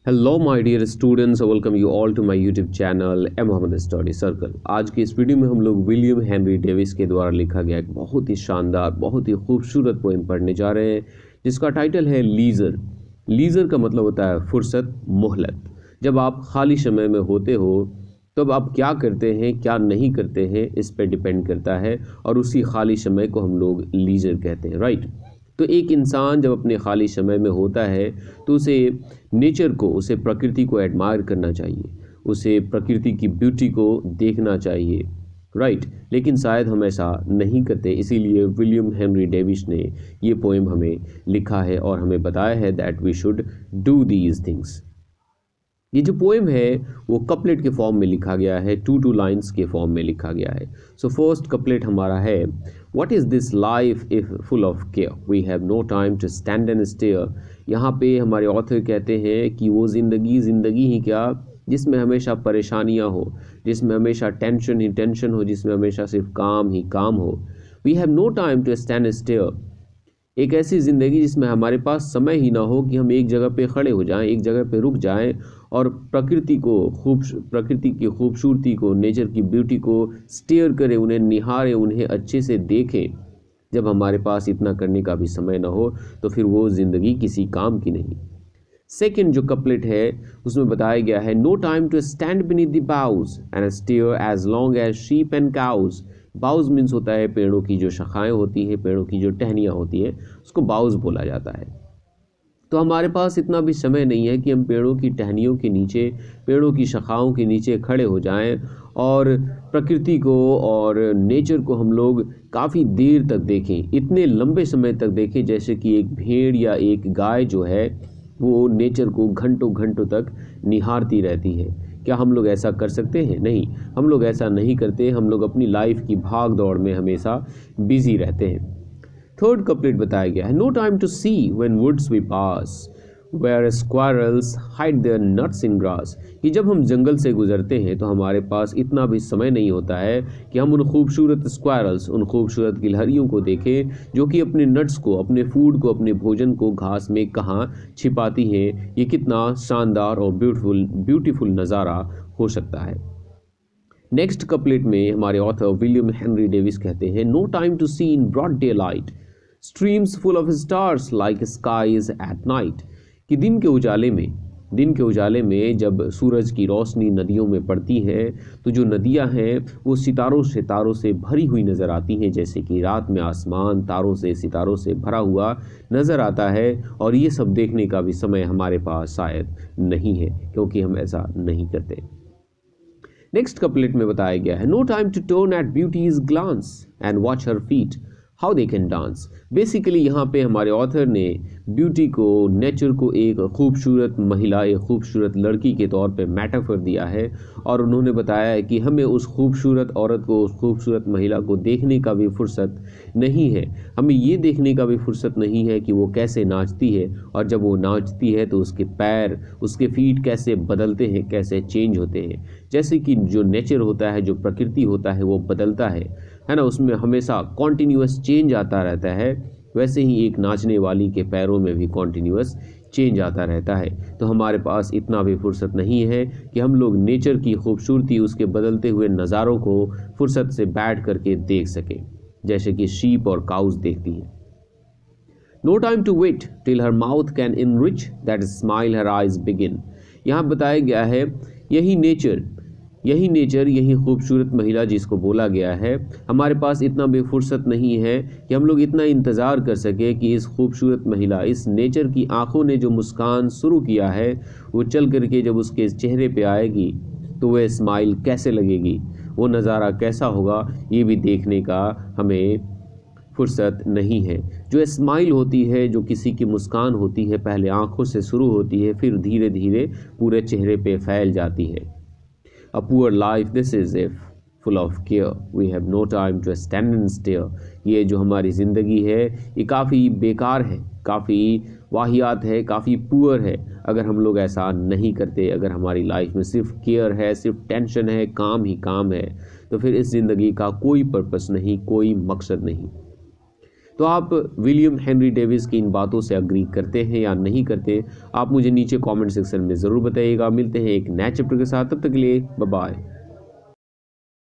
Hello my dear students, welcome you all to my YouTube channel A Mohammad study circle. आज की इस video में हम लोग विलियम हेनरी डेविस के द्वारा लिखा गया एक बहुत ही शानदार, बहुत ही खूबसूरत पोएम पढ़ने जा रहे हैं, जिसका टाइटल है लीजर। लीजर का मतलब होता है फुर्सत, मोहलत। जब आप खाली समय में होते हो तब आप क्या करते हैं, क्या नहीं करते हैं, इस पर डिपेंड करता है, और उसी खाली समय को हम लोग लीजर कहते हैं, राइट। तो एक इंसान जब अपने खाली समय में होता है तो उसे नेचर को, उसे प्रकृति को एडमायर करना चाहिए, उसे प्रकृति की ब्यूटी को देखना चाहिए, राइट। लेकिन शायद हम ऐसा नहीं करते, इसीलिए विलियम हेनरी डेविस ने ये पोएम हमें लिखा है और हमें बताया है that we should do these things. ये जो पोएम है वो कपलेट के फॉर्म में लिखा गया है, टू लाइंस के फॉर्म में लिखा गया है। सो फर्स्ट कपलेट हमारा है, what is this life if full of care, we have no time to stand and stare. यहाँ पे हमारे ऑथर कहते हैं कि वो ज़िंदगी ही क्या जिसमें हमेशा परेशानियाँ हो, जिसमें हमेशा टेंशन ही टेंशन हो, जिसमें हमेशा सिर्फ काम ही काम हो। We have no time to stand stare, एक ऐसी ज़िंदगी जिसमें हमारे पास समय ही ना हो कि हम एक जगह पे खड़े हो जाएं, एक जगह पे रुक जाएं और प्रकृति की खूबसूरती को, नेचर की ब्यूटी को स्टेयर करें, उन्हें निहारें, उन्हें अच्छे से देखें। जब हमारे पास इतना करने का भी समय ना हो तो फिर वो ज़िंदगी किसी काम की नहीं। सेकेंड जो कपलेट है उसमें बताया गया है, no time to stand beneath the boughs and stare as long as sheep and cows. Boughs means होता है पेड़ों की जो शाखाएं होती हैं, पेड़ों की जो टहनियाँ होती हैं, उसको बाउज बोला जाता है। तो हमारे पास इतना भी समय नहीं है कि हम पेड़ों की टहनियों के नीचे, पेड़ों की शाखाओं के नीचे खड़े हो जाएं और प्रकृति को और नेचर को हम लोग काफ़ी देर तक देखें, इतने लंबे समय तक देखें जैसे कि एक भेड़ या एक गाय जो है वो नेचर को घंटों घंटों तक निहारती रहती है। क्या हम लोग ऐसा कर सकते हैं? नहीं, हम लोग ऐसा नहीं करते। हम लोग अपनी लाइफ की भाग दौड़ में हमेशा बिजी रहते हैं। थर्ड कपलेट बताया गया है, no time to see when woods we pass where squirrels hide their nuts in grass. कि जब हम जंगल से गुजरते हैं तो हमारे पास इतना भी समय नहीं होता है कि हम उन खूबसूरत स्क्वायरल्स, उन खूबसूरत गिलहरियों को देखें जो कि अपने नट्स को, अपने फूड को, अपने भोजन को घास में कहाँ छिपाती हैं। ये कितना शानदार और ब्यूटीफुल नज़ारा हो सकता है। नेक्स्ट कपलेट में हमारे ऑथर विलियम हेनरी डेविस कहते हैं, no time to see in broad daylight streams full of stars like skies at night. कि दिन के उजाले में जब सूरज की रोशनी नदियों में पड़ती है तो जो नदियां हैं वो सितारों से भरी हुई नज़र आती हैं, जैसे कि रात में आसमान तारों से, सितारों से भरा हुआ नज़र आता है। और ये सब देखने का भी समय हमारे पास शायद नहीं है, क्योंकि हम ऐसा नहीं करते। नेक्स्ट कपलेट में बताया गया है, no time to turn at beauty's glance and watch her feet how they can dance. Basically यहाँ पे हमारे ऑथर ने ब्यूटी को, नेचर को एक खूबसूरत महिला, एक खूबसूरत लड़की के तौर पे मेटाफर दिया है, और उन्होंने बताया है कि हमें उस खूबसूरत औरत को, उस खूबसूरत महिला को देखने का भी फुर्सत नहीं है। हमें ये देखने का भी फुर्सत नहीं है कि वो कैसे नाचती है, और जब वो नाचती है तो उसके पैर, उसके फीट कैसे बदलते हैं, कैसे चेंज होते हैं। जैसे कि जो नेचर होता है, जो प्रकृति होता है, वो बदलता है ना, उसमें हमेशा कॉन्टिन्यूअस चेंज आता रहता है, वैसे ही एक नाचने वाली के पैरों में भी कॉन्टिन्यूअस चेंज आता रहता है। तो हमारे पास इतना भी फुर्सत नहीं है कि हम लोग नेचर की खूबसूरती, उसके बदलते हुए नज़ारों को फुर्सत से बैठ करके देख सकें, जैसे कि शीप और काउज देखती हैं। No time to wait till her mouth can enrich that smile her eyes begin. यहाँ बताया गया है, यही नेचर, यही खूबसूरत महिला जिसको बोला गया है, हमारे पास इतना भी फुर्सत नहीं है कि हम लोग इतना इंतज़ार कर सके कि इस खूबसूरत महिला, इस नेचर की आंखों ने जो मुस्कान शुरू किया है वो चल करके जब उसके चेहरे पे आएगी तो वह स्माइल कैसे लगेगी, वो नज़ारा कैसा होगा, ये भी देखने का हमें फुर्सत नहीं है। जो स्माइल होती है, जो किसी की मुस्कान होती है, पहले आंखों से शुरू होती है, फिर धीरे धीरे पूरे चेहरे पे फैल जाती है। A poor life this is if full of care we have no time to stand and stare। ये जो हमारी ज़िंदगी है ये काफ़ी बेकार है, काफ़ी वाहियात है, काफ़ी पुअर है अगर हम लोग ऐसा नहीं करते। अगर हमारी लाइफ में सिर्फ केयर है, सिर्फ टेंशन है, काम ही काम है, तो फिर इस ज़िंदगी का कोई पर्पस नहीं, कोई मकसद नहीं। तो आप विलियम हेनरी डेविस की इन बातों से अग्री करते हैं या नहीं करते, आप मुझे नीचे कमेंट सेक्शन में ज़रूर बताइएगा। मिलते हैं एक नए चैप्टर के साथ, तब तक के लिए बाय बाय।